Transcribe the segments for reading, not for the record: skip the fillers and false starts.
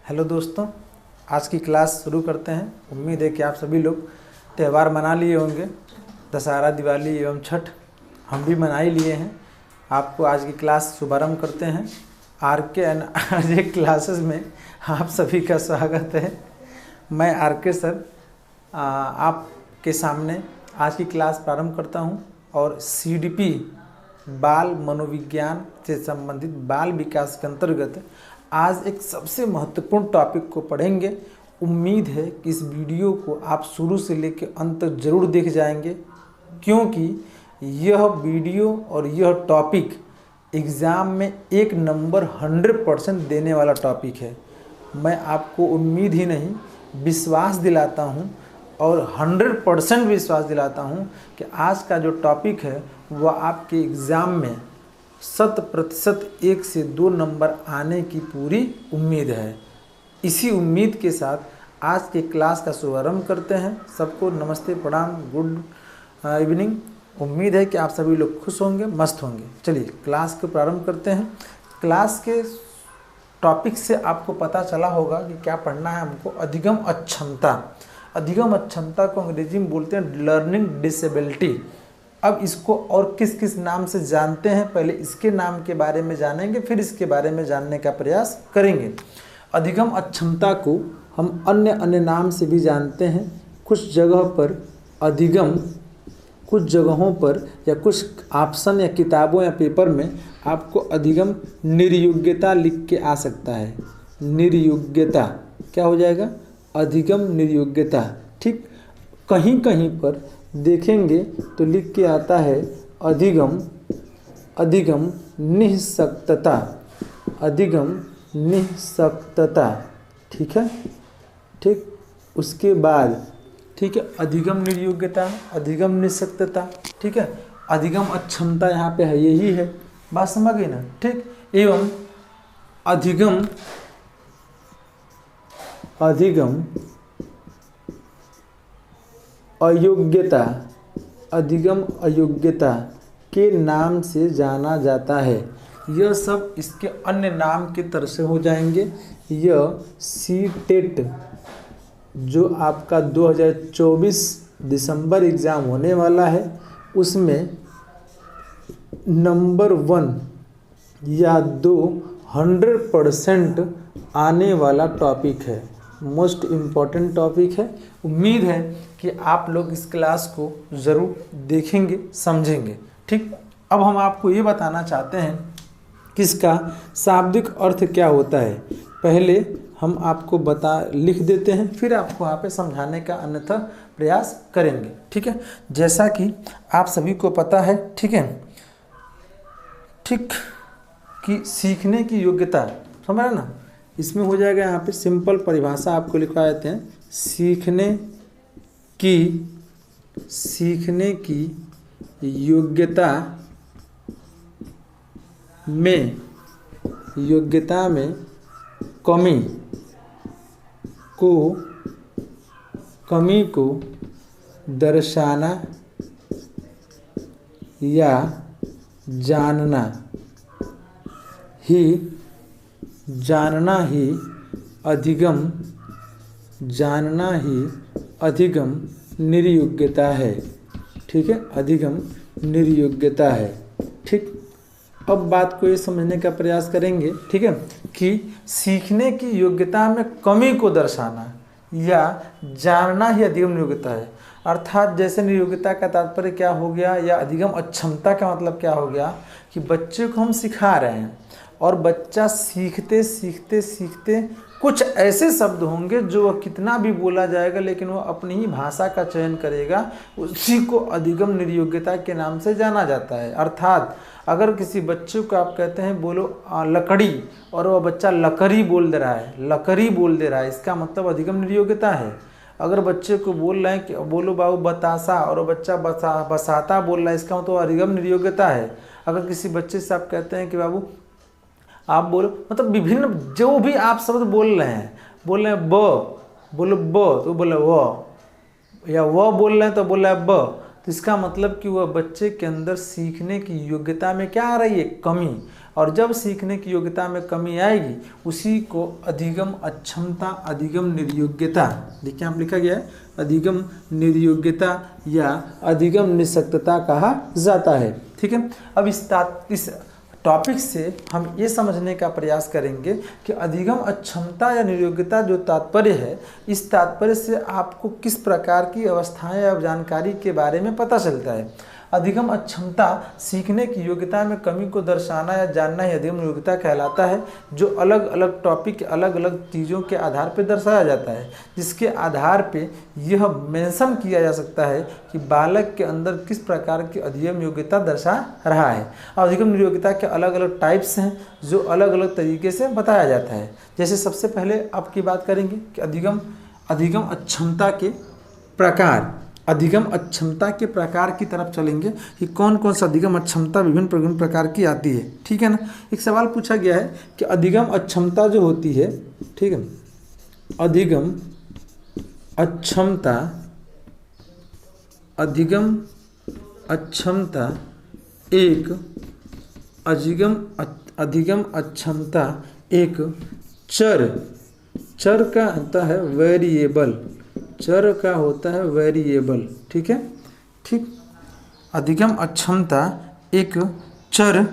Hello दोस्तों, आज की क्लास शुरू करते हैं। उम्मीद है कि आप सभी लोग त्यौहार मना लिए होंगे। दशहरा, दिवाली एवं छठ हम भी मना ही लिए हैं। आपको आज की क्लास शुभारंभ करते हैं। आर के एन अजय क्लासेस में आप सभी का स्वागत है। मैं आर के सर आपके सामने आज की क्लास प्रारंभ करता हूं और सीडीपी बाल मनोविज्ञान से संबंधित बाल विकास के अंतर्गत आज एक सबसे महत्वपूर्ण टॉपिक को पढ़ेंगे। उम्मीद है कि इस वीडियो को आप शुरू से लेकर अंत तक जरूर देख जाएंगे, क्योंकि यह वीडियो और यह टॉपिक एग्ज़ाम में एक नंबर 100% देने वाला टॉपिक है। मैं आपको उम्मीद ही नहीं, विश्वास दिलाता हूँ और 100% विश्वास दिलाता हूँ कि आज का जो टॉपिक है वह आपके एग्ज़ाम में 100% 1 से 2 नंबर आने की पूरी उम्मीद है। इसी उम्मीद के साथ आज के क्लास का शुभारंभ करते हैं। सबको नमस्ते, प्रणाम, गुड इवनिंग। उम्मीद है कि आप सभी लोग खुश होंगे, मस्त होंगे। चलिए क्लास को प्रारंभ करते हैं। क्लास के टॉपिक से आपको पता चला होगा कि क्या पढ़ना है हमको। अधिगम अक्षमता। अधिगम अक्षमता को अंग्रेजी में बोलते हैं लर्निंग डिसेबिलिटी। अब इसको और किस किस नाम से जानते हैं, पहले इसके नाम के बारे में जानेंगे, फिर इसके बारे में जानने का प्रयास करेंगे। अधिगम अक्षमता को हम अन्य नाम से भी जानते हैं। कुछ जगह पर अधिगम, कुछ जगहों पर या कुछ ऑप्शन या किताबों या पेपर में आपको अधिगम निर्योग्यता लिख के आ सकता है। निर्योग्यता क्या हो जाएगा? अधिगम निर्योग्यता। ठीक, कहीं कहीं पर देखेंगे तो लिख के आता है अधिगम निःशक्तता। अधिगम निःशक्तता। ठीक है, ठीक। उसके बाद ठीक है, अधिगम निर्योग्यता, अधिगम निःशक्तता। ठीक है, अधिगम अक्षमता यहाँ पे है, यही है। बात समझ गई ना? ठीक। एवं अधिगम अयोग्यता, अधिगम अयोग्यता के नाम से जाना जाता है। यह सब इसके अन्य नाम के तरह से हो जाएंगे। यह सीटेट जो आपका 2024 दिसंबर एग्ज़ाम होने वाला है, उसमें नंबर 1 या 2 100% आने वाला टॉपिक है। मोस्ट इम्पॉर्टेंट टॉपिक है। उम्मीद है कि आप लोग इस क्लास को ज़रूर देखेंगे, समझेंगे। ठीक, अब हम आपको ये बताना चाहते हैं कि इसका शाब्दिक अर्थ क्या होता है। पहले हम आपको लिख देते हैं, फिर आपको यहाँ पे समझाने का अन्यथा प्रयास करेंगे। ठीक है, जैसा कि आप सभी को पता है, ठीक है, ठीक, कि सीखने की योग्यता, समझ रहे ना? इसमें हो जाएगा यहाँ पे सिंपल परिभाषा आपको लिखवा देते हैं। सीखने की योग्यता में कमी को दर्शाना या जानना अधिगम निर्योग्यता है। ठीक है, अधिगम निर्योग्यता है। ठीक, अब बात को ये समझने का प्रयास करेंगे, ठीक है, कि सीखने की योग्यता में कमी को दर्शाना या जानना ही अधिगम निर्योग्यता है। अर्थात जैसे निर्योग्यता का तात्पर्य क्या हो गया, या अधिगम अक्षमता का मतलब क्या हो गया, कि बच्चे को हम सिखा रहे हैं और बच्चा सीखते सीखते कुछ ऐसे शब्द होंगे जो वह कितना भी बोला जाएगा लेकिन वो अपनी ही भाषा का चयन करेगा, उसी को अधिगम निर्योग्यता के नाम से जाना जाता है। अर्थात अगर किसी बच्चे को आप कहते हैं बोलो लकड़ी, और वह बच्चा लकड़ी बोल दे रहा है, इसका मतलब अधिगम निर्योग्यता है। अगर बच्चे को बोल रहे हैं कि बोलो बाबू बतासा, और वो बच्चा बसाता बोल रहा है, इसका मतलब अधिगम निर्योग्यता है। अगर किसी बच्चे से आप कहते हैं कि बाबू आप बोलो, मतलब विभिन्न जो भी आप शब्द बोल रहे हैं ब, बोलो ब तो बोले व, या व बोल रहे हैं तो बोला है ब, तो इसका मतलब कि वह बच्चे के अंदर सीखने की योग्यता में क्या आ रही है, कमी। और जब सीखने की योग्यता में कमी आएगी उसी को अधिगम अक्षमता, अधिगम निर्योग्यता, देखिए आप लिखा गया है अधिगम निर्योग्यता या अधिगम निःशक्तता कहा जाता है। ठीक है, अब इस टॉपिक से हम ये समझने का प्रयास करेंगे कि अधिगम अक्षमता या निर्योग्यता जो तात्पर्य है, इस तात्पर्य से आपको किस प्रकार की अवस्थाएं या जानकारी के बारे में पता चलता है। अधिगम अक्षमता सीखने की योग्यता में कमी को दर्शाना या जानना ही अधिगम योग्यता कहलाता है, जो अलग अलग टॉपिक के अलग अलग चीज़ों के आधार पर दर्शाया जाता है, जिसके आधार पे यह मेंशन किया जा सकता है कि बालक के अंदर किस प्रकार की अधिगम योग्यता दर्शा रहा है। और अधिगम योग्यता के अलग अलग टाइप्स हैं जो अलग अलग तरीके से बताया जाता है। जैसे सबसे पहले आपकी बात करेंगे कि अधिगम अक्षमता के प्रकार, अधिगम अक्षमता के प्रकार की तरफ चलेंगे कि कौन कौन सा अधिगम अक्षमता विभिन्न प्रकार की आती है। ठीक है ना, एक सवाल पूछा गया है कि अधिगम अक्षमता जो होती है, ठीक है, अधिगम अक्षमता एक अधिगम अक्षमता एक चर का होता है वेरिएबल, चर का होता है वेरिएबल। ठीक है, ठीक, अधिगम अक्षमता एक चर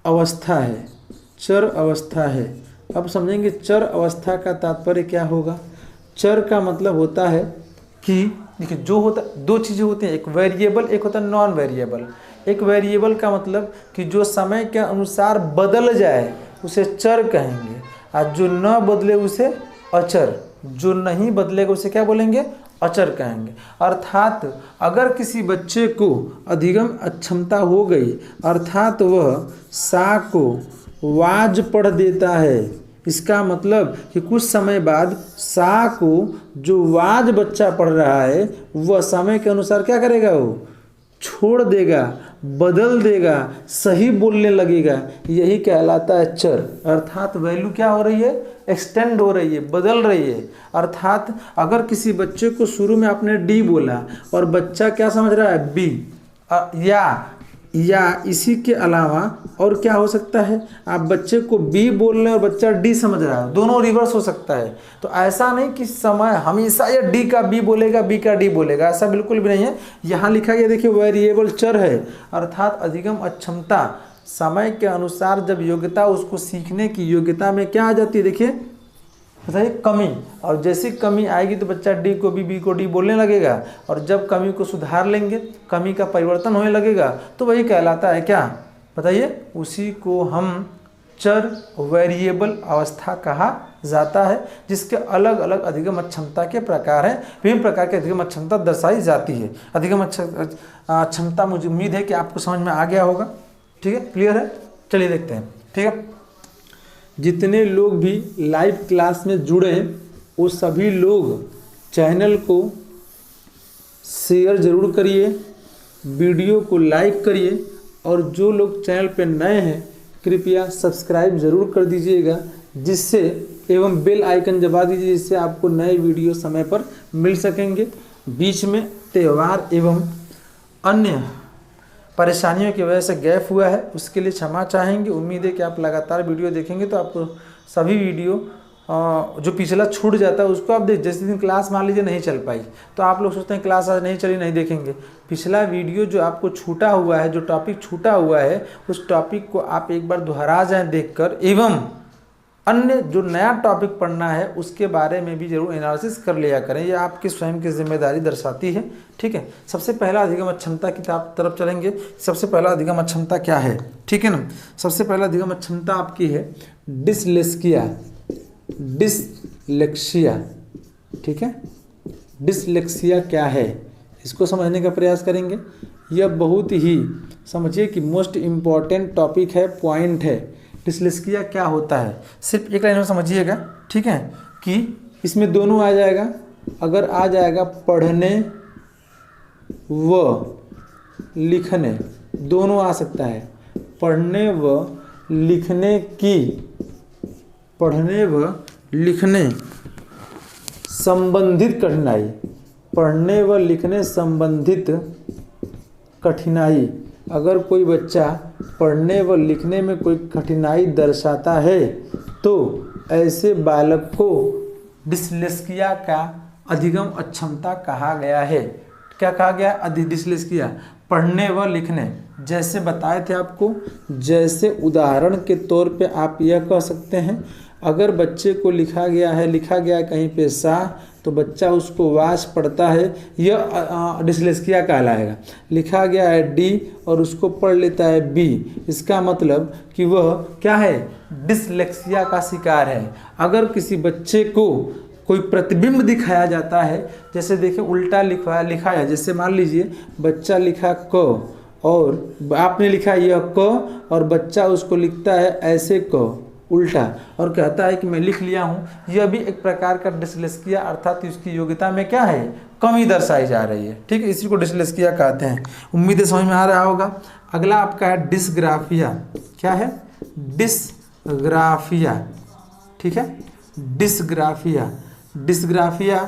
अवस्था है, चर अवस्था है। अब समझेंगे चर अवस्था का तात्पर्य क्या होगा। चर का मतलब होता है कि देखिए जो होता, दो चीज़ें होती हैं, एक वेरिएबल, एक होता है नॉन वेरिएबल। एक वेरिएबल का मतलब कि जो समय के अनुसार बदल जाए उसे चर कहेंगे, और जो न बदले उसे अचर, जो नहीं बदलेगा उसे क्या बोलेंगे, अचर कहेंगे। अर्थात अगर किसी बच्चे को अधिगम अक्षमता हो गई, अर्थात वह सा को वाज पढ़ देता है, इसका मतलब कि कुछ समय बाद सा को जो वाज बच्चा पढ़ रहा है वह समय के अनुसार क्या करेगा, वो छोड़ देगा, बदल देगा, सही बोलने लगेगा, यही कहलाता है चर। अर्थात वैल्यू क्या हो रही है, एक्सटेंड हो रही है, बदल रही है। अर्थात अगर किसी बच्चे को शुरू में आपने डी बोला और बच्चा क्या समझ रहा है, बी, या इसी के अलावा और क्या हो सकता है, आप बच्चे को बी बोल रहे हैं और बच्चा डी समझ रहा है, दोनों रिवर्स हो सकता है। तो ऐसा नहीं कि समय हमेशा या डी का बी बोलेगा, बी का डी बोलेगा, ऐसा बिल्कुल भी नहीं है। यहाँ लिखा गया देखिए वेरिएबल चर है, अर्थात अधिगम अक्षमता समय के अनुसार जब योग्यता, उसको सीखने की योग्यता में क्या आ जाती है, देखिए बताइए, कमी। और जैसी कमी आएगी तो बच्चा डी को बी को डी बोलने लगेगा, और जब कमी को सुधार लेंगे, कमी का परिवर्तन होने लगेगा, तो वही कहलाता है क्या, बताइए, उसी को हम चर वेरिएबल अवस्था कहा जाता है, जिसके अलग अलग अधिगम अक्षमता के प्रकार हैं। विभिन्न प्रकार के अधिगम अक्षमता दर्शाई जाती है। अधिगम अक्षमता मुझे उम्मीद है कि आपको समझ में आ गया होगा। ठीक है, क्लियर है, चलिए देखते हैं। ठीक है, जितने लोग भी लाइव क्लास में जुड़े हैं वो सभी लोग चैनल को शेयर ज़रूर करिए, वीडियो को लाइक करिए, और जो लोग चैनल पे नए हैं कृपया सब्सक्राइब ज़रूर कर दीजिएगा, जिससे एवं बेल आइकन दबा दीजिए, जिससे आपको नए वीडियो समय पर मिल सकेंगे। बीच में त्यौहार एवं अन्य परेशानियों की वजह से गैप हुआ है, उसके लिए क्षमा चाहेंगे। उम्मीद है कि आप लगातार वीडियो देखेंगे तो आपको सभी वीडियो जो पिछला छूट जाता है उसको आप देख। जैसे दिन क्लास मान लीजिए नहीं चल पाई तो आप लोग सोचते हैं क्लास आज नहीं चली, नहीं देखेंगे। पिछला वीडियो जो आपको छूटा हुआ है, जो टॉपिक छूटा हुआ है, उस टॉपिक को आप एक बार दोहरा जाएँ देखकर, एवं अन्य जो नया टॉपिक पढ़ना है उसके बारे में भी जरूर एनालिसिस कर लिया करें, यह आपकी स्वयं की जिम्मेदारी दर्शाती है। ठीक है, सबसे पहला अधिगम अक्षमता की तरफ चलेंगे। सबसे पहला अधिगम अक्षमता क्या है, ठीक है ना। सबसे पहला अधिगम अक्षमता आपकी है डिसलेक्सिया, डिसलेक्सिया। ठीक है, डिसलेक्सिया क्या है इसको समझने का प्रयास करेंगे। यह बहुत ही समझिए कि मोस्ट इम्पॉर्टेंट टॉपिक है, पॉइंट है। डिसलेक्सिया क्या होता है सिर्फ एक लाइन में समझिएगा, ठीक है, कि इसमें दोनों आ जाएगा। अगर आ जाएगा पढ़ने व लिखने, दोनों आ सकता है, पढ़ने व लिखने की, पढ़ने व लिखने संबंधित कठिनाई, पढ़ने व लिखने संबंधित कठिनाई, अगर कोई बच्चा पढ़ने व लिखने में कोई कठिनाई दर्शाता है तो ऐसे बालक को डिस्लेक्सिया का अधिगम अक्षमता कहा गया है। क्या कहा गया? डिस्लेक्सिया, पढ़ने व लिखने। जैसे बताए थे आपको, जैसे उदाहरण के तौर पे आप यह कह सकते हैं, अगर बच्चे को लिखा गया है कहीं पे सा, तो बच्चा उसको वाच पढ़ता है, यह डिस्लेक्सिया कहलाएगा। लिखा गया है डी और उसको पढ़ लेता है बी, इसका मतलब कि वह क्या है? डिस्लेक्सिया का शिकार है। अगर किसी बच्चे को कोई प्रतिबिंब दिखाया जाता है, जैसे देखिए उल्टा लिखा है, जैसे मान लीजिए बच्चा लिखा क और आपने लिखा यह क और बच्चा उसको लिखता है ऐसे क उल्टा और कहता है कि मैं लिख लिया हूँ, यह भी एक प्रकार का डिस्लेक्सिया अर्थात उसकी योग्यता में क्या है? कमी दर्शाई जा रही है। ठीक है, इसी को डिस्लेक्सिया कहते हैं। उम्मीद है समझ में आ रहा होगा। अगला आपका है डिसग्राफिया। क्या है? डिसग्राफिया। ठीक है, डिसग्राफिया। डिसग्राफिया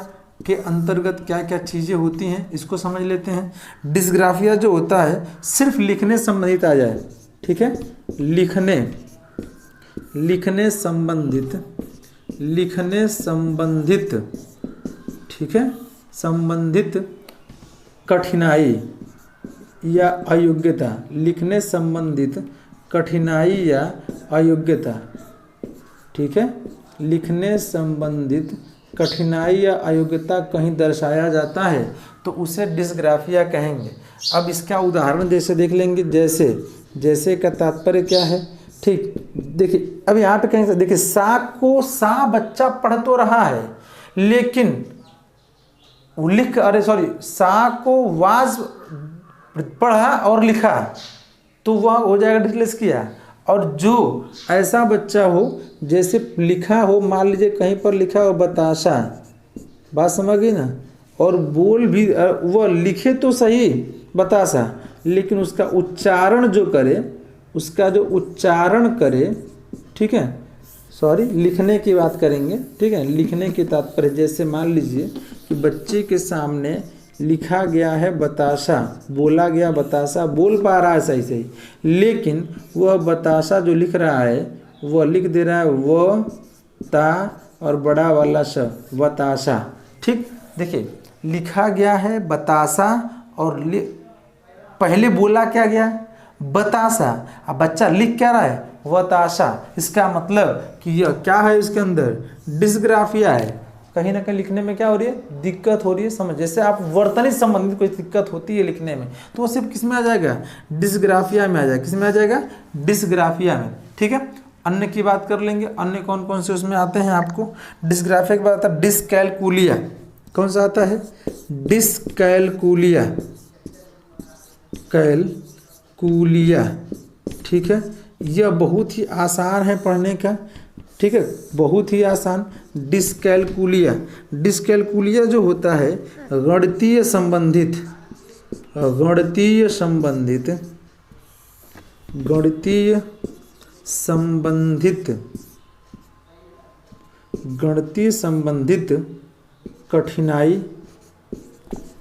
के अंतर्गत क्या क्या चीज़ें होती हैं इसको समझ लेते हैं। डिसग्राफिया जो होता है सिर्फ लिखने संबंधित आ जाए। ठीक है, लिखने संबंधित ठीक है, संबंधित कठिनाई या अयोग्यता, लिखने संबंधित कठिनाई या अयोग्यता। ठीक है, लिखने संबंधित कठिनाई या अयोग्यता कहीं दर्शाया जाता है तो उसे डिसग्राफिया कहेंगे। अब इसका उदाहरण जैसे देख लेंगे, जैसे का तात्पर्य क्या है? ठीक, देखिए अब यहाँ पे कहीं से देखिए, सा बच्चा पढ़ तो रहा है लेकिन सा को वाज पढ़ा और लिखा तो वह हो जाएगा डिस्लेक्सिया। और जो ऐसा बच्चा हो जैसे लिखा हो, मान लीजिए कहीं पर लिखा हो बताशा, बात समझ गई ना, और बोल भी वह लिखे तो सही बताशा, लेकिन उसका उच्चारण जो करे, ठीक है, लिखने की बात करेंगे। ठीक है, लिखने की तात्पर्य जैसे मान लीजिए कि बच्चे के सामने लिखा गया है बताशा, बोला गया बताशा, बोल पा रहा है सही, लेकिन वह बताशा जो लिख रहा है वह लिख दे रहा है व ता और बड़ा वाला श, बताशा। ठीक, देखिए लिखा गया है बताशा और पहले बोला क्या गया? बताशा। अब बच्चा लिख क्या रहा है? बताशा। इसका मतलब कि यह क्या है? इसके अंदर डिसग्राफिया है। कहीं ना कहीं लिखने में क्या हो रही है? दिक्कत हो रही है। समझ, जैसे आप वर्तनी संबंधित कोई दिक्कत होती है लिखने में तो वो सिर्फ किस में आ जाएगा? डिसग्राफिया में आ जाएगा। किस में आ जाएगा? डिसग्राफिया में। ठीक है, अन्य की बात कर लेंगे। अन्य कौन कौन से उसमें आते हैं आपको? डिसग्राफिया के बाद आता है डिसकैलकुलिया। कौन सा आता है? डिसकैलकुलिया, कैलकुलिया। ठीक है, यह बहुत ही आसान है पढ़ने का। ठीक है, बहुत ही आसान। डिसकैलकुलिया जो होता है गणितीय संबंधित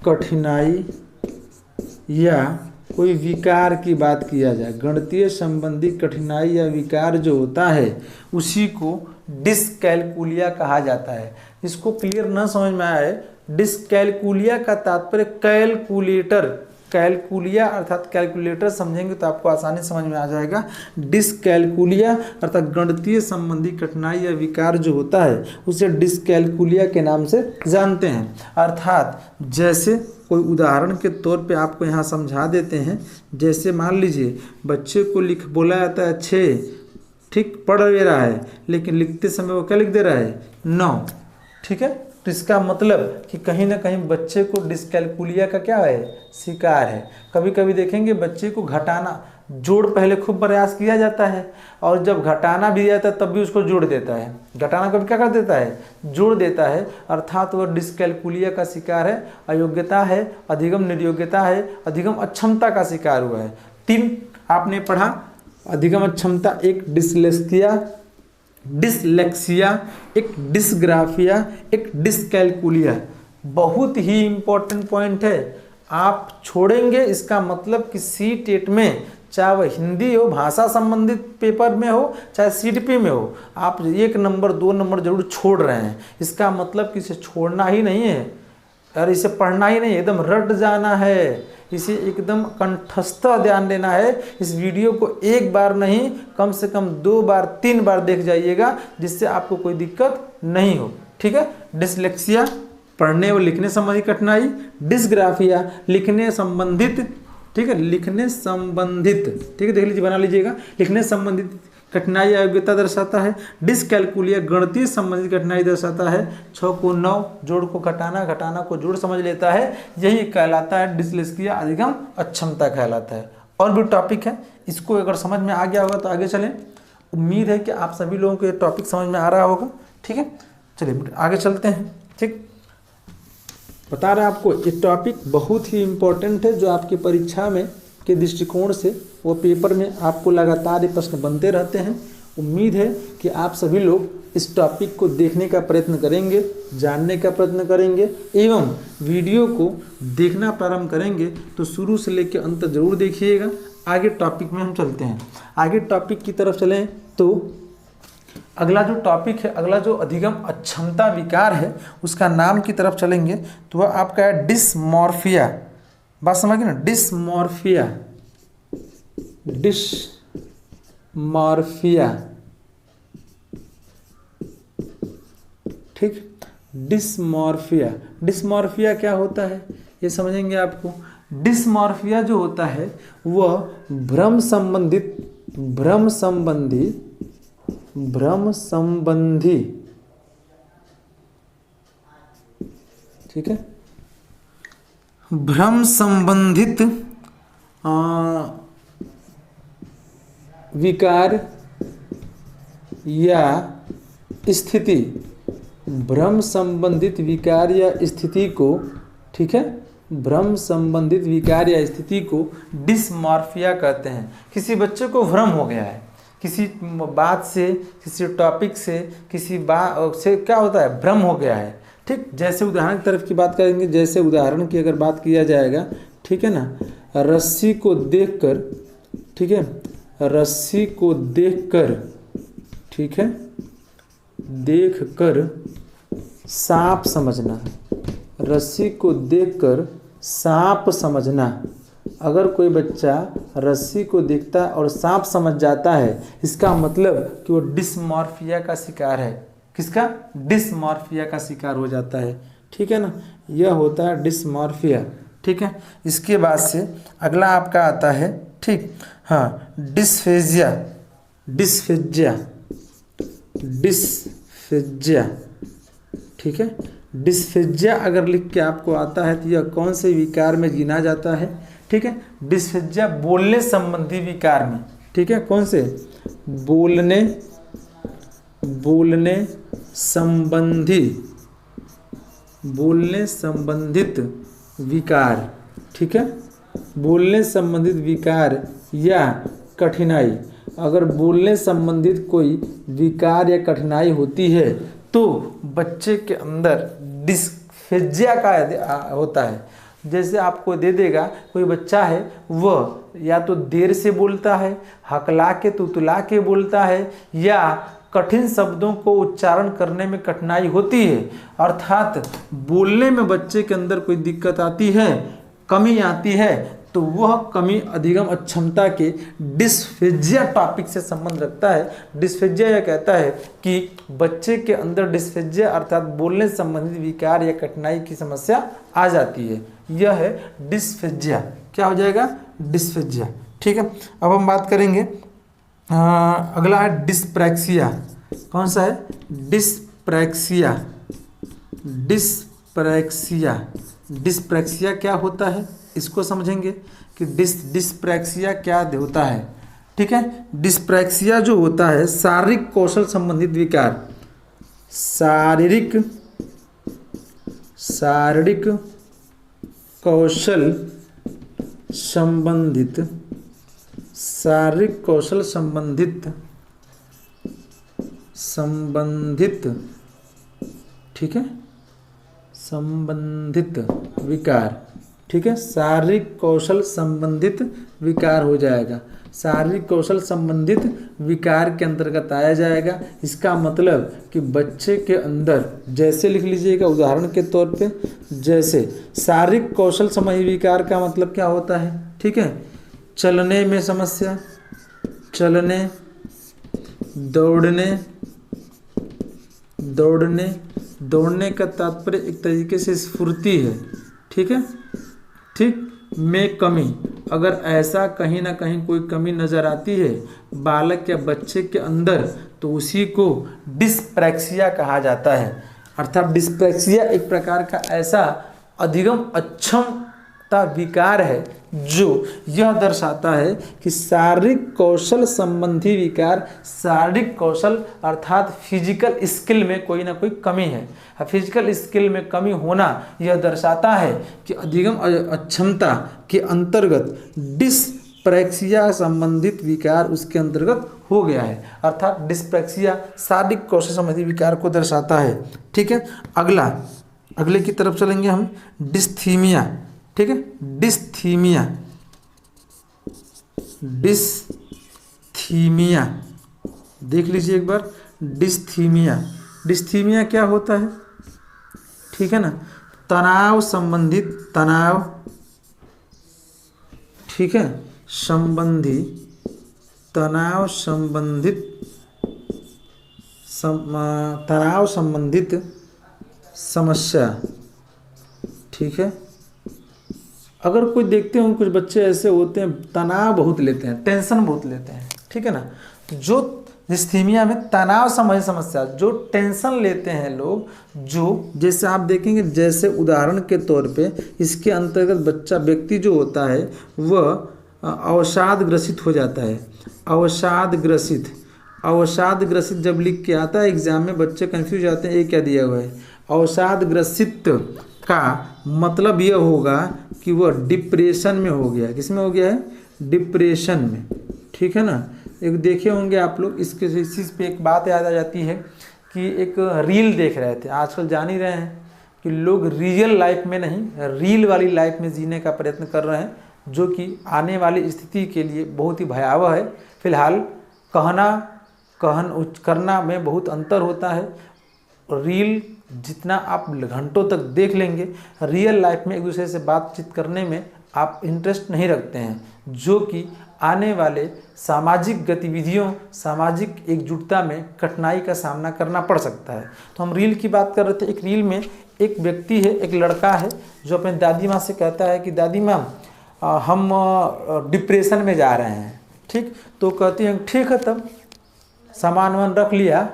कठिनाई या कोई विकार की बात किया जाए। गणितीय संबंधी कठिनाई या विकार जो होता है उसी को डिसकैलकुलिया कहा जाता है। इसको क्लियर ना समझ में आए, डिसकैलकुलिया का तात्पर्य कैलकुलेटर, कैलकुलिया अर्थात कैलकुलेटर समझेंगे तो आपको आसानी समझ में आ जाएगा। डिसकैलकुलिया अर्थात गणितीय संबंधी कठिनाई या विकार जो होता है उसे डिसकैलकुलिया के नाम से जानते हैं। अर्थात जैसे कोई उदाहरण के तौर पे आपको यहाँ समझा देते हैं। जैसे मान लीजिए बच्चे को बोला जाता है 6, ठीक, पढ़ ले रहा है लेकिन लिखते समय वो क्या लिख दे रहा है? 9। ठीक है, तो इसका मतलब कि कहीं ना कहीं बच्चे को डिसकैलकुलिया का क्या है? शिकार है। कभी कभी देखेंगे बच्चे को घटाना, जोड़ पहले खूब प्रयास किया जाता है और जब घटाना भी जाता है तब भी उसको जोड़ देता है। घटाना कभी क्या कर देता है? जोड़ देता है। अर्थात वह डिसकैलकुलिया का शिकार है, अयोग्यता है, अधिगम निर्योग्यता है, अधिगम अक्षमता का शिकार हुआ है। 3 आपने पढ़ा, अधिगम अक्षमता, एक डिसलेक्सिया, एक डिसग्राफिया, एक डिसकैलकुलिया। बहुत ही इम्पोर्टेंट पॉइंट है। आप छोड़ेंगे इसका मतलब कि सी टेट में, चाहे वह हिंदी हो, भाषा संबंधित पेपर में हो, चाहे सीटीपी में हो, आप 1 नंबर 2 नंबर जरूर छोड़ रहे हैं। इसका मतलब कि इसे छोड़ना ही नहीं है और इसे पढ़ना ही नहीं, एकदम रट जाना है, इसे एकदम कंठस्थ ध्यान देना है। इस वीडियो को 1 बार नहीं, कम से कम 2 बार 3 बार देख जाइएगा, जिससे आपको कोई दिक्कत नहीं हो। ठीक है। डिसलेक्सिया पढ़ने और लिखने संबंधी कठिनाई, डिस्ग्राफिया लिखने संबंधित, ठीक है, लिखने संबंधित, ठीक है, देख लीजिए, बना लीजिएगा, लिखने संबंधित कठिनाई अयोग्यता दर्शाता है। डिसकैलकुलिया गणितीय संबंधित कठिनाई दर्शाता है। 6 को 9, जोड़ को घटाना, घटाना को जोड़ समझ लेता है, यही कहलाता है डिसलेक्सिया, अधिगम अक्षमता कहलाता है। और भी टॉपिक है, इसको अगर समझ में आ गया होगा तो आगे चलें। उम्मीद है कि आप सभी लोगों को ये टॉपिक समझ में आ रहा होगा। ठीक है, चलिए आगे चलते हैं। ठीक, बता रहे हैं आपको ये टॉपिक बहुत ही इम्पोर्टेंट है, जो आपकी परीक्षा में के दृष्टिकोण से वो पेपर में आपको लगातार ये प्रश्न बनते रहते हैं। उम्मीद है कि आप सभी लोग इस टॉपिक को देखने का प्रयत्न करेंगे, जानने का प्रयत्न करेंगे एवं वीडियो को देखना प्रारंभ करेंगे तो शुरू से लेकर अंत जरूर देखिएगा। आगे टॉपिक में हम चलते हैं। आगे टॉपिक की तरफ चलें तो अगला जो टॉपिक है, अगला जो अधिगम अक्षमता विकार है, उसका नाम की तरफ चलेंगे तो वह आपका है डिसमॉर्फिया। बात समझ गए ना, डिसमॉर्फिया, डिसमॉर्फिया। ठीक, डिसमॉर्फिया, डिसमॉर्फिया क्या होता है ये समझेंगे आपको। डिसमॉर्फिया जो होता है वह भ्रम संबंधी, ठीक है, भ्रम संबंधित विकार या स्थिति, भ्रम संबंधित विकार या स्थिति को, ठीक है, भ्रम संबंधित विकार या स्थिति को डिसमॉर्फिया कहते हैं। किसी बच्चे को भ्रम हो गया है, किसी बात से, किसी टॉपिक से, किसी बात से क्या होता है, भ्रम हो गया है। ठीक, जैसे उदाहरण की तरफ की बात करेंगे, जैसे उदाहरण की अगर बात किया जाएगा, ठीक है ना, रस्सी को देखकर, ठीक है, रस्सी को देखकर, ठीक है, देखकर सांप समझना, रस्सी को देखकर सांप समझना। अगर कोई बच्चा रस्सी को देखता है और सांप समझ जाता है, इसका मतलब कि वो डिसमॉर्फिया का शिकार है। किसका? डिसमॉर्फिया का शिकार हो जाता है। ठीक है ना, यह होता है डिसमॉर्फिया। ठीक है, इसके बाद से अगला आपका आता है, ठीक, हाँ, डिस्फेजिया, डिस्फेजिया, डिस्फेजिया। ठीक है, डिस्फेजिया अगर लिख के आपको आता है तो यह कौन से विकार में गिना जाता है? ठीक है, डिस्फेजिया बोलने संबंधी विकार में। ठीक है, कौन से? बोलने संबंधित विकार। ठीक है, बोलने संबंधित विकार या कठिनाई। अगर बोलने संबंधित कोई विकार या कठिनाई होती है तो बच्चे के अंदर डिस्फेजिया का होता है। जैसे आपको दे देगा, कोई बच्चा है वह या तो देर से बोलता है, हकला के तुतला के बोलता है, या कठिन शब्दों को उच्चारण करने में कठिनाई होती है, अर्थात बोलने में बच्चे के अंदर कोई दिक्कत आती है, कमी आती है, तो वह कमी अधिगम अक्षमता के डिस्फेजिया टॉपिक से संबंध रखता है। डिस्फेजिया यह कहता है कि बच्चे के अंदर डिस्फेजिया अर्थात बोलने संबंधित विकार या कठिनाई की समस्या आ जाती है। यह है डिस्फेजिया। क्या हो जाएगा? डिस्फेजिया। ठीक है, अब हम बात करेंगे अगला है डिस्प्रैक्सिया। कौन सा है? डिस्प्रैक्सिया। डिस्प्रैक्सिया, डिस्प्रैक्सिया क्या होता है इसको समझेंगे कि डिस्प्रैक्सिया क्या होता है। ठीक है, डिस्प्रैक्सिया जो होता है शारीरिक कौशल संबंधित विकार। शारीरिक कौशल संबंधित, शारीरिक कौशल संबंधित, ठीक है, संबंधित विकार, ठीक है, शारीरिक कौशल संबंधित विकार हो जाएगा, शारीरिक कौशल संबंधित विकार के अंतर्गत आया जाएगा। इसका मतलब कि बच्चे के अंदर, जैसे लिख लीजिएगा उदाहरण के तौर पे, जैसे शारीरिक कौशल संबंधी विकार का मतलब क्या होता है, ठीक है, चलने में समस्या, चलने, दौड़ने का तात्पर्य एक तरीके से स्फूर्ति है, ठीक है, ठीक, में कमी, अगर ऐसा कहीं ना कहीं कोई कमी नज़र आती है बालक या बच्चे के अंदर तो उसी को डिस्प्रैक्सिया कहा जाता है। अर्थात डिस्प्रैक्सिया एक प्रकार का ऐसा अधिगम अक्षमता विकार है जो यह दर्शाता है कि शारीरिक कौशल संबंधी विकार, शारीरिक कौशल अर्थात फिजिकल स्किल में कोई ना कोई कमी है। फिजिकल स्किल में कमी होना यह दर्शाता है कि अधिगम अक्षमता के अंतर्गत डिस्प्रैक्सिया संबंधित विकार उसके अंतर्गत हो गया है। अर्थात डिस्प्रैक्सिया शारीरिक कौशल संबंधी विकार को दर्शाता है, ठीक है। अगले की तरफ चलेंगे हम, डिस्थीमिया, ठीक है, डिस्थीमिया देख लीजिए एक बार। डिस्थीमिया क्या होता है, ठीक है ना, तनाव संबंधित, ठीक है, तनाव संबंधित समस्या, ठीक है। अगर कोई देखते हैं कुछ बच्चे ऐसे होते हैं तनाव बहुत लेते हैं, टेंशन बहुत लेते हैं, ठीक है ना, जो डिस्थीमिया में तनाव संबंधी समस्या, जो टेंशन लेते हैं लोग, जो जैसे आप देखेंगे, जैसे उदाहरण के तौर पे इसके अंतर्गत व्यक्ति जो होता है वह अवसाद ग्रसित हो जाता है। अवसाद ग्रसित जब लिख के आता है एग्जाम में बच्चे कंफ्यूज आते हैं, ये क्या दिया हुआ है। अवसाद ग्रसित का मतलब यह होगा कि वह डिप्रेशन में हो गया। किस में हो गया है, डिप्रेशन में, ठीक है ना। एक देखे होंगे आप लोग, इसके इस चीज़ पे एक बात याद आ जाती है कि एक रील देख रहे थे, आजकल जान ही रहे हैं कि लोग रियल लाइफ में नहीं, रील वाली लाइफ में जीने का प्रयत्न कर रहे हैं, जो कि आने वाली स्थिति के लिए बहुत ही भयावह है। फिलहाल करना में बहुत अंतर होता है। रील जितना आप घंटों तक देख लेंगे, रियल लाइफ में एक दूसरे से बातचीत करने में आप इंटरेस्ट नहीं रखते हैं, जो कि आने वाले सामाजिक गतिविधियों, सामाजिक एकजुटता में कठिनाई का सामना करना पड़ सकता है। तो हम रील की बात कर रहे थे। एक रील में एक व्यक्ति है, एक लड़का है, जो अपने दादी माँ से कहता है कि दादी माँ हम डिप्रेशन में जा रहे हैं, ठीक। तो कहती हैं ठीक है, तब सामान वामान रख लिया,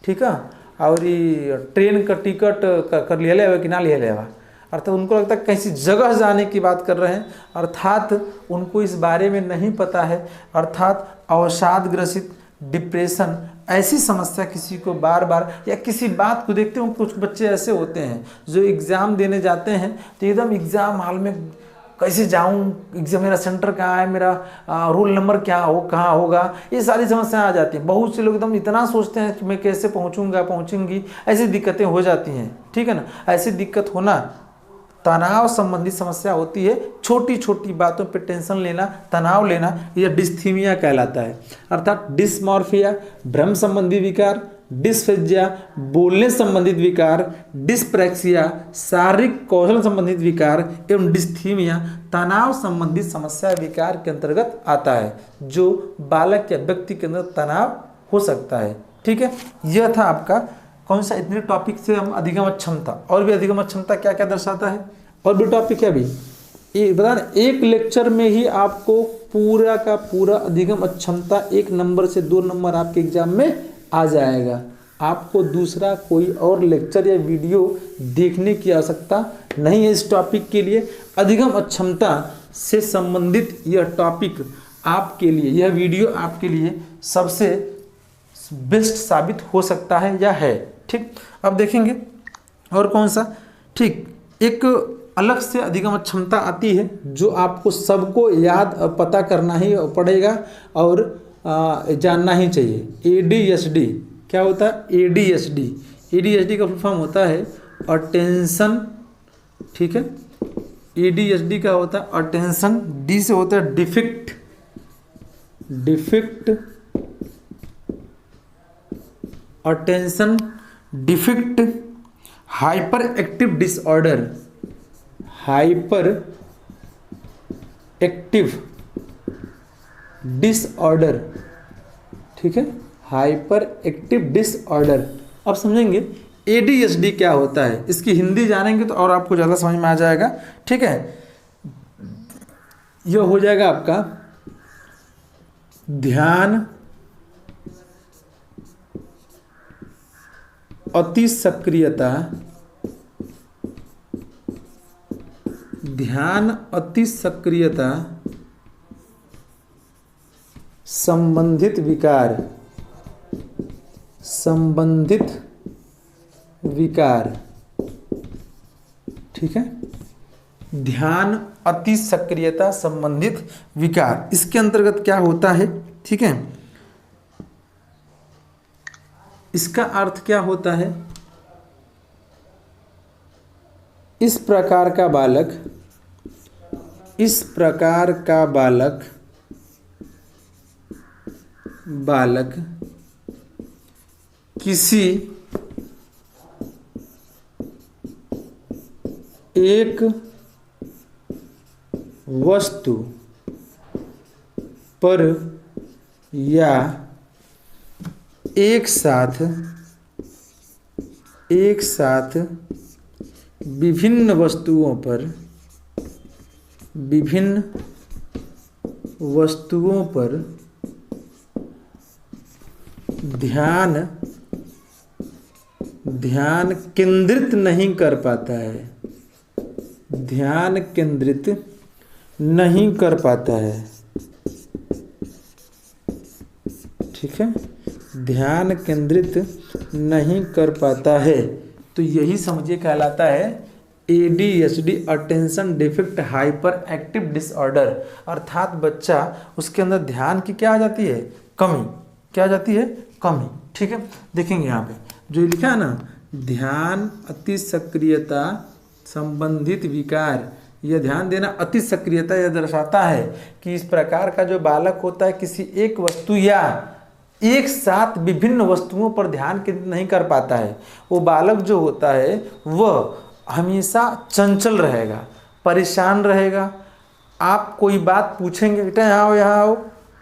ठीक है, और ये ट्रेन का टिकट कर लिया लेवा कि ना लिया लेवा। अर्थात उनको लगता है किसी जगह जाने की बात कर रहे हैं, अर्थात उनको इस बारे में नहीं पता है। अर्थात अवसाद ग्रसित, डिप्रेशन, ऐसी समस्या किसी को बार बार या किसी बात को देखते हो। कुछ बच्चे ऐसे होते हैं जो एग्ज़ाम देने जाते हैं तो एकदम एग्ज़ाम हॉल में कैसे जाऊं, एग्जाम मेरा सेंटर कहाँ है, मेरा रोल नंबर क्या हो, कहाँ होगा, ये सारी समस्याएं आ जाती हैं। बहुत से लोग एकदम इतना सोचते हैं कि मैं कैसे पहुंचूंगी, ऐसी दिक्कतें हो जाती हैं, ठीक है ना। ऐसी दिक्कत होना तनाव संबंधी समस्या होती है। छोटी छोटी बातों पे टेंशन लेना, तनाव लेना, यह डिस्थीमिया कहलाता है। अर्थात डिस्मॉर्फिया भ्रम संबंधी विकार, डिस्फेजिया बोलने संबंधित विकार, डिस्प्रैक्सिया शारीरिक कौशल संबंधित विकार एवं डिस्थीमिया तनाव संबंधित समस्या विकार के अंतर्गत आता है, जो बालक या व्यक्ति के अंदर तनाव हो सकता है, ठीक है। यह था आपका कौन सा, इतने टॉपिक से हम अधिगम क्षमता। और भी अधिगम क्षमता क्या क्या दर्शाता है, और भी टॉपिक है। अभी ये बता रहे, एक लेक्चर में ही आपको पूरा का पूरा अधिगम क्षमता 1 नंबर से 2 नंबर आपके एग्जाम में आ जाएगा। आपको दूसरा कोई और लेक्चर या वीडियो देखने की आवश्यकता नहीं है इस टॉपिक के लिए। अधिगम क्षमता से संबंधित यह टॉपिक आपके लिए, यह वीडियो आपके लिए सबसे बेस्ट साबित हो सकता है या है, ठीक। अब देखेंगे और कौन सा, ठीक, एक अलग से अधिगम क्षमता आती है जो आपको सबको याद पता करना ही पड़ेगा और जानना ही चाहिए। ADHD क्या होता है, ADHD का फुल फॉर्म होता है अटेंशन ठीक है। ADHD क्या होता है? अटेंशन, डी से होता है deficit, attention deficit, hyper active disorder, hyper active disorder, ठीक है, हाइपर एक्टिव डिसऑर्डर। अब समझेंगे ADHD क्या होता है, इसकी हिंदी जानेंगे तो और आपको ज़्यादा समझ में आ जाएगा, ठीक है। यह हो जाएगा आपका ध्यान अति सक्रियता, ध्यान अति सक्रियता संबंधित विकार, संबंधित विकार, ठीक है। ध्यान अति सक्रियता संबंधित विकार, इसके अंतर्गत क्या होता है, ठीक है। इसका अर्थ क्या होता है? इस प्रकार का बालक, इस प्रकार का बालक किसी एक वस्तु पर या एक साथ विभिन्न वस्तुओं पर ध्यान केंद्रित नहीं कर पाता है, ध्यान केंद्रित नहीं कर पाता है, ठीक है, ध्यान केंद्रित नहीं कर पाता है, तो यही समझिए कहलाता है ADHD, attention deficit hyper active disorder. अर्थात बच्चा, उसके अंदर ध्यान की क्या आ जाती है? कमी। क्या आ जाती है? कमी, ठीक है। देखेंगे यहाँ पे जो लिखा है ना, ध्यान अति सक्रियता संबंधित विकार, यह ध्यान देना अति सक्रियता यह दर्शाता है कि इस प्रकार का जो बालक होता है किसी एक वस्तु या एक साथ विभिन्न वस्तुओं पर ध्यान केंद्रित नहीं कर पाता है। वो बालक जो होता है वह हमेशा चंचल रहेगा, परेशान रहेगा। आप कोई बात पूछेंगे, बेटा यहाँ आओ,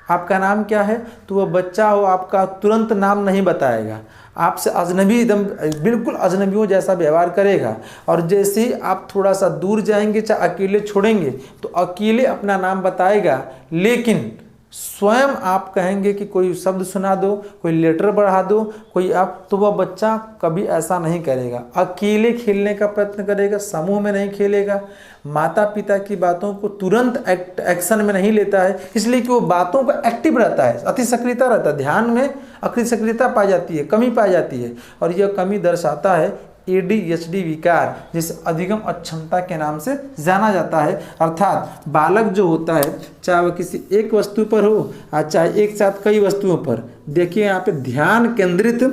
आपका नाम क्या है, तो वह बच्चा हो आपका तुरंत नाम नहीं बताएगा, आपसे अजनबी, एकदम बिल्कुल अजनबियों जैसा व्यवहार करेगा। और जैसे ही आप थोड़ा सा दूर जाएंगे, चाहे अकेले छोड़ेंगे, तो अकेले अपना नाम बताएगा, लेकिन स्वयं आप कहेंगे कि कोई शब्द सुना दो, कोई लेटर बढ़ा दो, कोई आप, तो वह बच्चा कभी ऐसा नहीं करेगा। अकेले खेलने का प्रयत्न करेगा, समूह में नहीं खेलेगा, माता पिता की बातों को तुरंत एक्शन में नहीं लेता है, इसलिए कि वो बातों का एक्टिव रहता है, अति सक्रियता रहता है, ध्यान में अति सक्रियता पाई जाती है, कमी पाई जाती है। और यह कमी दर्शाता है ADHD विकार, जिसे अधिगम अक्षमता के नाम से जाना जाता है। अर्थात बालक जो होता है, चाहे वह किसी एक वस्तु पर हो या चाहे एक साथ कई वस्तुओं पर, देखिए यहाँ पे ध्यान केंद्रित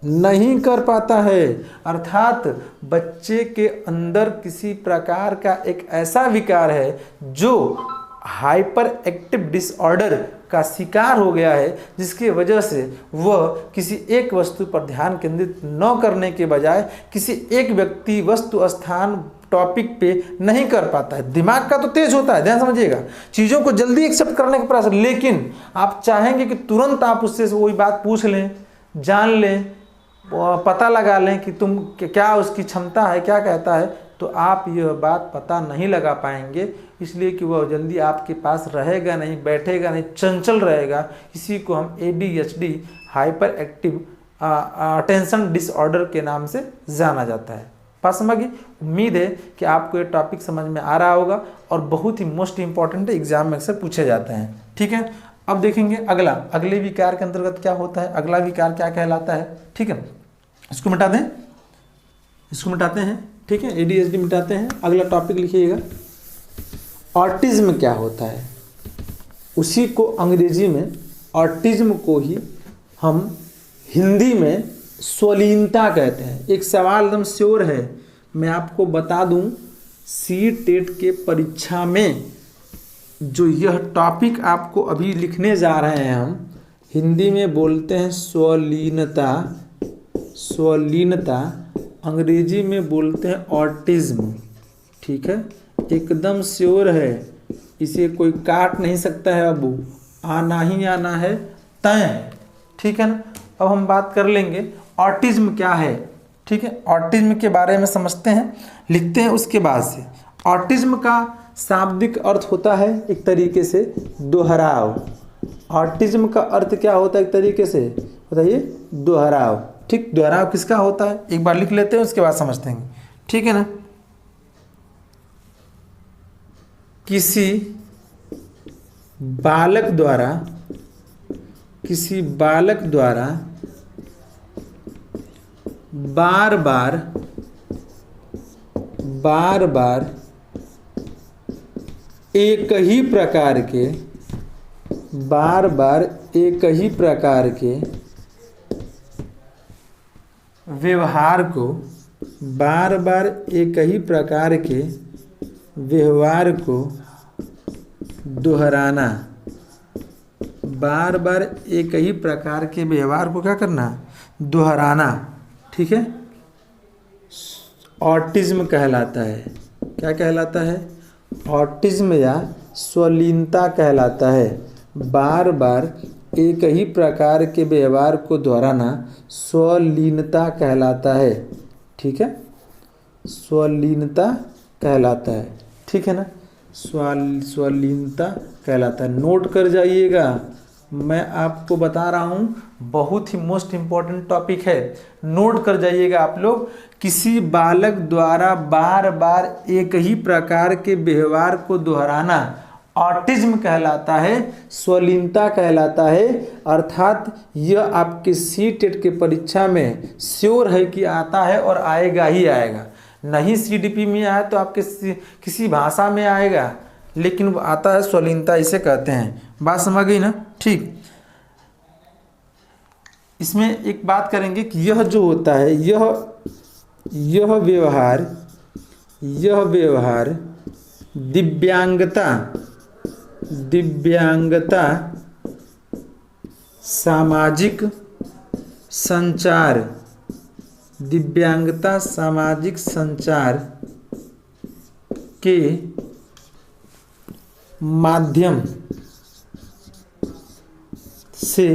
नहीं कर पाता है। अर्थात बच्चे के अंदर किसी प्रकार का एक ऐसा विकार है जो हाइपर एक्टिव डिसऑर्डर का शिकार हो गया है, जिसकी वजह से वह किसी एक वस्तु पर ध्यान केंद्रित न करने के बजाय किसी एक व्यक्ति, वस्तु, स्थान, टॉपिक पे नहीं कर पाता है। दिमाग का तो तेज होता है, ध्यान समझिएगा, चीज़ों को जल्दी एक्सेप्ट करने का प्रयास, लेकिन आप चाहेंगे कि तुरंत आप उससे वही बात पूछ लें, जान लें, पता लगा लें कि तुम क्या उसकी क्षमता है, क्या कहता है, तो आप यह बात पता नहीं लगा पाएंगे, इसलिए कि वह जल्दी आपके पास रहेगा नहीं, बैठेगा नहीं, चंचल रहेगा। इसी को हम ADHD, hyper active attention disorder के नाम से जाना जाता है। बात समझ गई? उम्मीद है कि आपको ये टॉपिक समझ में आ रहा होगा और बहुत ही मोस्ट इंपॉर्टेंट है, एग्जाम में अक्सर पूछे जाते हैं, ठीक है। अब देखेंगे अगले विकार के अंतर्गत क्या होता है, अगला विकार क्या कहलाता है, ठीक है। इसको मिटा दें, इसको मिटाते हैं, ठीक है, ADHD मिटाते हैं। अगला टॉपिक लिखिएगा, ऑटिज्म क्या होता है। उसी को अंग्रेजी में ऑटिज्म को ही हम हिंदी में स्वलीनता कहते हैं। एक सवाल एकदम श्योर है, मैं आपको बता दूं सी टेट के परीक्षा में जो यह टॉपिक आपको अभी लिखने जा रहे हैं हम, हिंदी में बोलते हैं स्वलीनता, स्वलीनता, अंग्रेजी में बोलते हैं ऑटिज्म। ठीक है, एकदम श्योर है, इसे कोई काट नहीं सकता है, अब आना ही आना है, तय है। ठीक है ना। अब हम बात कर लेंगे ऑटिज्म क्या है। ठीक है, ऑटिज्म के बारे में समझते हैं, लिखते हैं उसके बाद से। ऑटिज्म का शाब्दिक अर्थ होता है एक तरीके से दोहराव। ऑटिज्म का अर्थ क्या होता है एक तरीके से, बताइए, दोहराव। ठीक, दोहराव किसका होता है एक बार लिख लेते हैं, उसके बाद समझते हैं। ठीक है ना। किसी बालक द्वारा बार बार एक ही प्रकार के व्यवहार को दोहराना, बार बार एक ही प्रकार के व्यवहार को क्या करना, दोहराना। ठीक है, ऑटिज्म कहलाता है। क्या कहलाता है, ऑटिज्म या स्वलीनता कहलाता है। बार बार एक ही प्रकार के व्यवहार को दोहराना स्वलीनता कहलाता है। ठीक है, स्वलीनता कहलाता है। ठीक है ना, स्वलीनता कहलाता है। नोट कर जाइएगा, मैं आपको बता रहा हूँ, बहुत ही मोस्ट इम्पॉर्टेंट टॉपिक है, नोट कर जाइएगा आप लोग। किसी बालक द्वारा बार बार एक ही प्रकार के व्यवहार को दोहराना ऑटिज्म कहलाता है, स्वलीनता कहलाता है। अर्थात यह आपके सी टेट के परीक्षा में श्योर है कि आता है और आएगा ही आएगा। नहीं CDP में आया तो आपके किसी भाषा में आएगा, लेकिन वो आता है, स्वलीनता इसे कहते हैं। बात समझ गई ना। ठीक, इसमें एक बात करेंगे कि यह जो होता है, यह व्यवहार दिव्यांगता सामाजिक संचार के माध्यम से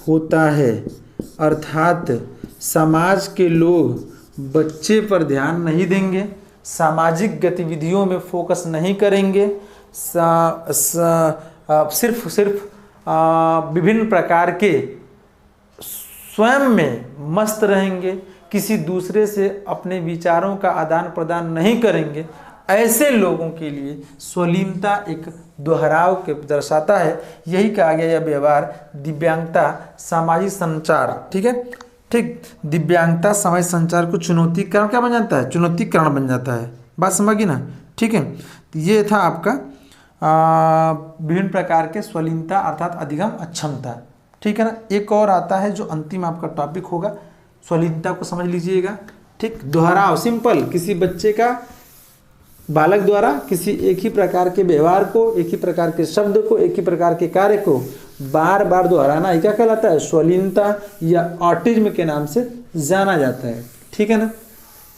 होता है। अर्थात समाज के लोग बच्चे पर ध्यान नहीं देंगे, सामाजिक गतिविधियों में फोकस नहीं करेंगे, सिर्फ विभिन्न प्रकार के स्वयं में मस्त रहेंगे, किसी दूसरे से अपने विचारों का आदान प्रदान नहीं करेंगे। ऐसे लोगों के लिए स्वलीनता एक दोहराव के दर्शाता है। यही कहा गया यह व्यवहार दिव्यांगता सामाजिक संचार। ठीक है, ठीक, दिव्यांगता सामाजिक संचार को चुनौतीकरण क्या बन जाता है, चुनौतीकरण बन जाता है। बात समझिए ना। ठीक है, तो ये था आपका विभिन्न प्रकार के स्वलीनता अर्थात अधिगम अक्षमता। ठीक है ना। एक और आता है जो अंतिम आपका टॉपिक होगा, स्वलीनता को समझ लीजिएगा। ठीक, दोहराव, सिंपल, किसी बच्चे का, बालक द्वारा किसी एक ही प्रकार के व्यवहार को, एक ही प्रकार के शब्द को, एक ही प्रकार के कार्य को बार बार दोहराना, ये क्या कहलाता है, स्वलीनता या ऑटिज्म के नाम से जाना जाता है। ठीक है ना,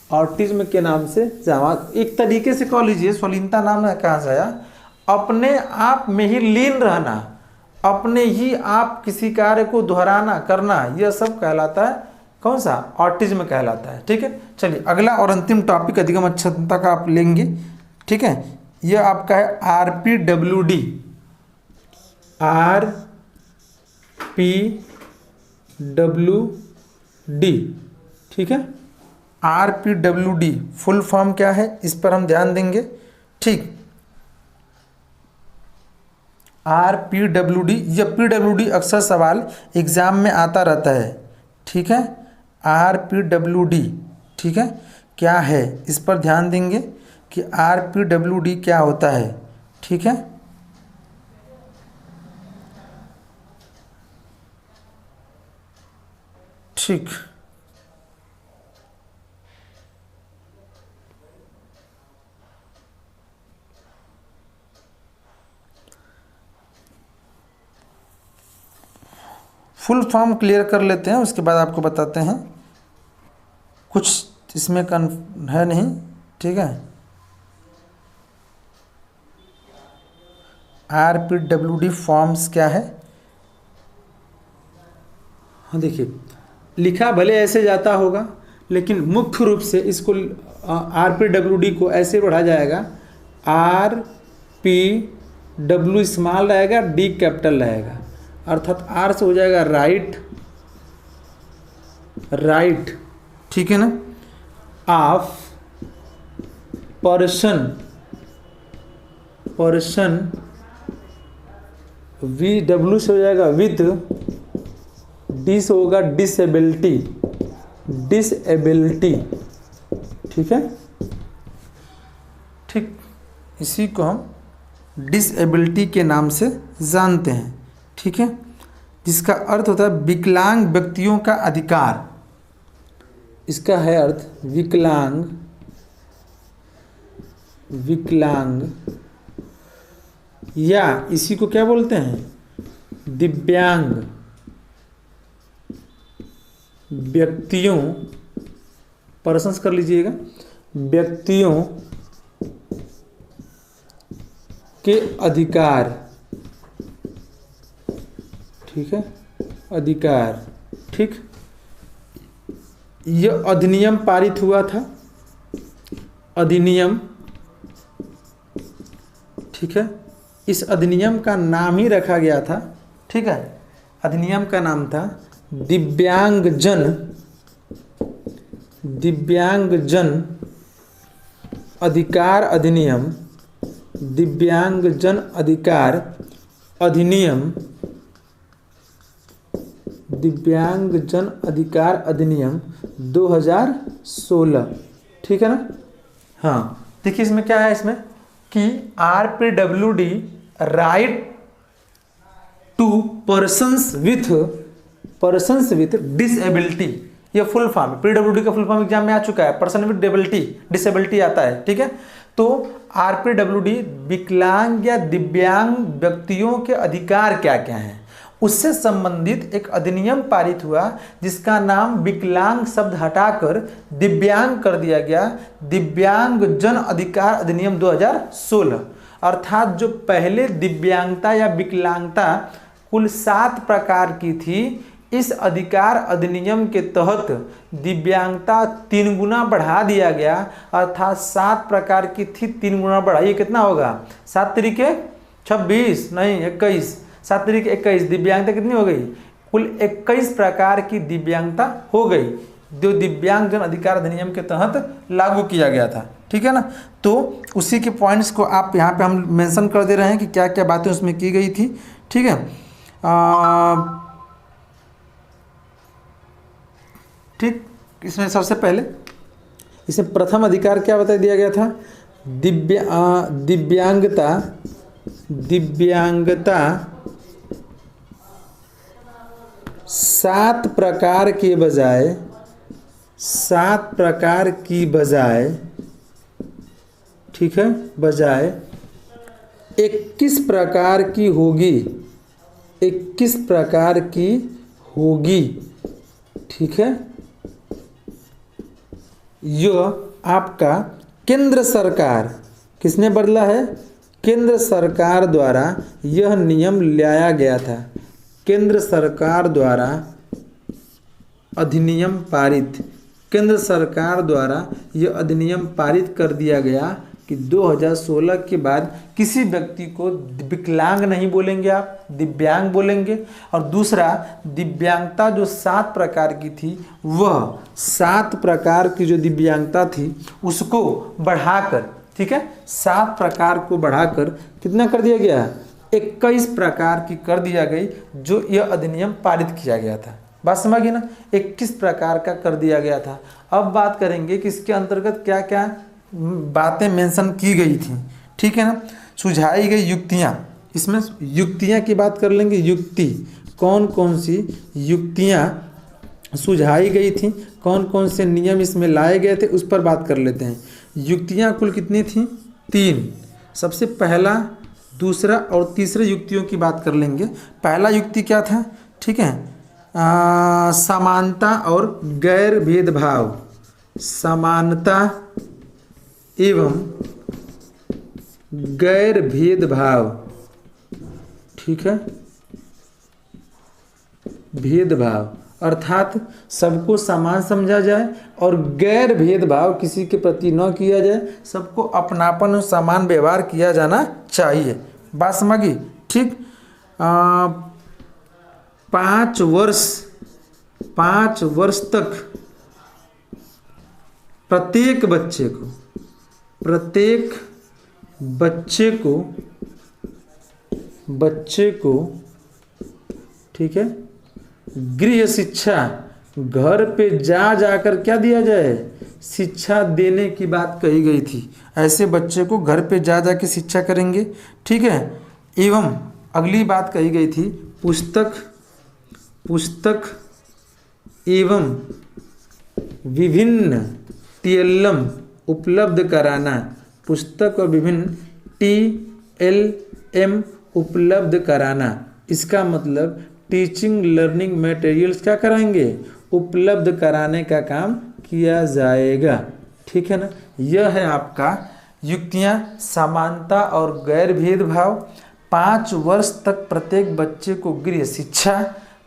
ऑटिज्म के नाम से जाना, एक तरीके से कह लीजिए स्वलीनता नाम कहाँ से आया, अपने आप में ही लीन रहना, अपने ही आप किसी कार्य को दोहराना करना, यह सब कहलाता है कौन सा, ऑटिज्म कहलाता है। ठीक है, चलिए अगला और अंतिम टॉपिक अधिगम अक्षमता का आप लेंगे। ठीक है, यह आपका है RPWD। ठीक है, RPWD फुल फॉर्म क्या है, इस पर हम ध्यान देंगे। ठीक, RPWD, यह PWD अक्सर सवाल एग्जाम में आता रहता है। ठीक है, RPWD, ठीक है, क्या है, इस पर ध्यान देंगे कि RPWD क्या होता है। ठीक है, ठीक, फुल फॉर्म क्लियर कर लेते हैं, उसके बाद आपको बताते हैं। कुछ इसमें है नहीं, ठीक है। RPWD फॉर्म्स क्या है? हाँ देखिए, लिखा भले ऐसे जाता होगा, लेकिन मुख्य रूप से इसको RPWD को ऐसे पढ़ा जाएगा, RPW स्मॉल रहेगा, D कैपिटल रहेगा, अर्थात R से हो जाएगा राइट, ठीक है ना, ऑफ पर्सन, VW से हो जाएगा विद, D से होगा डिसेबिलिटी, ठीक है, ठीक। इसी को हम डिसेबिलिटी के नाम से जानते हैं, ठीक है, जिसका अर्थ होता है विकलांग व्यक्तियों का अधिकार। इसका है अर्थ विकलांग या इसी को क्या बोलते हैं, दिव्यांग व्यक्तियों, पर्सन्स कर लीजिएगा, व्यक्तियों के अधिकार, ठीक है, अधिकार, ठीक। यह अधिनियम पारित हुआ था, अधिनियम, ठीक है। इस अधिनियम का नाम ही रखा गया था, ठीक है, अधिनियम का नाम था दिव्यांगजन अधिकार अधिनियम, दिव्यांगजन अधिकार अधिनियम, दिव्यांगजन अधिकार अधिनियम 2016, ठीक है ना। हाँ देखिए, इसमें क्या है, इसमें कि RPWD right to persons with disability, ये फुल फॉर्म है। PWD का फुल फॉर्म एग्जाम में आ चुका है, पर्सन विथ डिसेबिलिटी आता है, ठीक है। तो RPWD विकलांग या दिव्यांग व्यक्तियों के अधिकार क्या क्या हैं, उससे संबंधित एक अधिनियम पारित हुआ, जिसका नाम विकलांग शब्द हटाकर दिव्यांग कर दिया गया, दिव्यांग जन अधिकार अधिनियम 2016। अर्थात जो पहले दिव्यांगता या विकलांगता कुल 7 प्रकार की थी, इस अधिकार अधिनियम के तहत दिव्यांगता 3 गुना बढ़ा दिया गया, अर्थात 7 प्रकार की थी, 3 गुना बढ़ाइए, कितना होगा, 7 तरीके 26 नहीं 21, 7 तरीके 21, दिव्यांगता कितनी हो गई, कुल 21 प्रकार की दिव्यांगता हो गई, जो दिव्यांगजन अधिकार अधिनियम के तहत लागू किया गया था, ठीक है ना। तो उसी के पॉइंट्स को आप यहाँ पे हम मेंशन कर दे रहे हैं कि क्या क्या बातें उसमें की गई थी, ठीक है। ठीक, इसमें सबसे पहले इसमें प्रथम अधिकार क्या बता दिया गया था, दिव्यांगता 7 प्रकार के बजाय ठीक है, बजाय 21 प्रकार की होगी, 21 प्रकार की होगी, ठीक है। यह आपका केंद्र सरकार, किसने बदला है, केंद्र सरकार द्वारा यह नियम लाया गया था, केंद्र सरकार द्वारा अधिनियम पारित, केंद्र सरकार द्वारा यह अधिनियम पारित कर दिया गया कि 2016 के बाद किसी व्यक्ति को विकलांग नहीं बोलेंगे आप, दिव्यांग बोलेंगे। और दूसरा, दिव्यांगता जो 7 प्रकार की थी, वह 7 प्रकार की जो दिव्यांगता थी उसको बढ़ाकर, ठीक है, 7 प्रकार को बढ़ाकर कितना कर दिया गया, 21 प्रकार की कर दिया गई, जो यह अधिनियम पारित किया गया था। बात समझिए ना, 21 प्रकार का कर दिया गया था। अब बात करेंगे कि इसके अंतर्गत क्या क्या बातें मेंशन की गई थी, ठीक है ना। सुझाई गई युक्तियाँ, इसमें युक्तियाँ की बात कर लेंगे। युक्ति, कौन कौन सी युक्तियाँ सुझाई गई थी, कौन कौन से नियम इसमें लाए गए थे, उस पर बात कर लेते हैं। युक्तियाँ कुल कितनी थी, 3। सबसे पहला, दूसरा और तीसरे युक्तियों की बात कर लेंगे। पहला युक्ति क्या था, ठीक है, समानता और गैर भेदभाव, समानता एवं गैर भेदभाव, ठीक है, भेदभाव अर्थात सबको समान समझा जाए और गैर भेदभाव किसी के प्रति न किया जाए, सबको अपनापन और समान व्यवहार किया जाना चाहिए। बात समझी, ठीक। 5 वर्ष तक प्रत्येक बच्चे को ठीक है गृह शिक्षा, घर पे जाकर क्या दिया जाए, शिक्षा देने की बात कही गई थी। ऐसे बच्चे को घर पे जा के शिक्षा करेंगे, ठीक है। एवं अगली बात कही गई थी पुस्तक एवं विभिन्न TLM उपलब्ध कराना, पुस्तक और विभिन्न TLM उपलब्ध कराना। इसका मतलब टीचिंग लर्निंग मटेरियल्स क्या कराएंगे, उपलब्ध कराने का काम किया जाएगा, ठीक है ना। यह है आपका युक्तियाँ समानता और गैर भेदभाव, 5 वर्ष तक प्रत्येक बच्चे को गृह शिक्षा,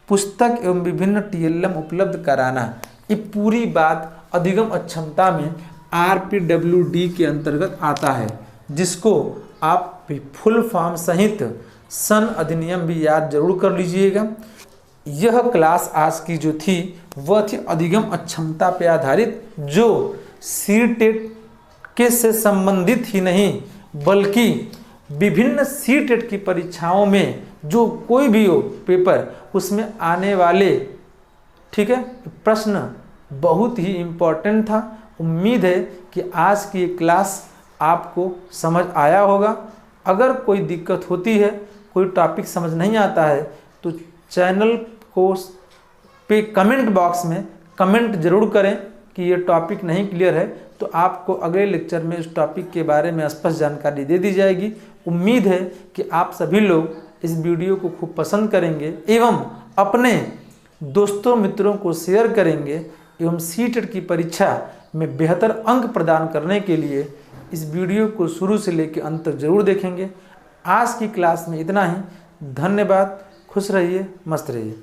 पुस्तक एवं विभिन्न TLM उपलब्ध कराना। ये पूरी बात अधिगम अक्षमता में RPWD के अंतर्गत आता है, जिसको आप फुल फॉर्म सहित सन अधिनियम भी याद जरूर कर लीजिएगा। यह क्लास आज की जो थी वह थी अधिगम अक्षमता पे आधारित, जो CTET के से संबंधित ही नहीं बल्कि विभिन्न CTET की परीक्षाओं में जो कोई भी हो पेपर, उसमें आने वाले, ठीक है, प्रश्न बहुत ही इम्पोर्टेंट था। उम्मीद है कि आज की क्लास आपको समझ आया होगा। अगर कोई दिक्कत होती है, कोई टॉपिक समझ नहीं आता है, तो चैनल को पे कमेंट बॉक्स में कमेंट जरूर करें कि ये टॉपिक नहीं क्लियर है, तो आपको अगले लेक्चर में इस टॉपिक के बारे में स्पष्ट जानकारी दे दी जाएगी। उम्मीद है कि आप सभी लोग इस वीडियो को खूब पसंद करेंगे एवं अपने दोस्तों मित्रों को शेयर करेंगे एवं CTET की परीक्षा में बेहतर अंक प्रदान करने के लिए इस वीडियो को शुरू से लेकर अंत तक जरूर देखेंगे। आज की क्लास में इतना ही। धन्यवाद। खुश रहिए, मस्त रहिए।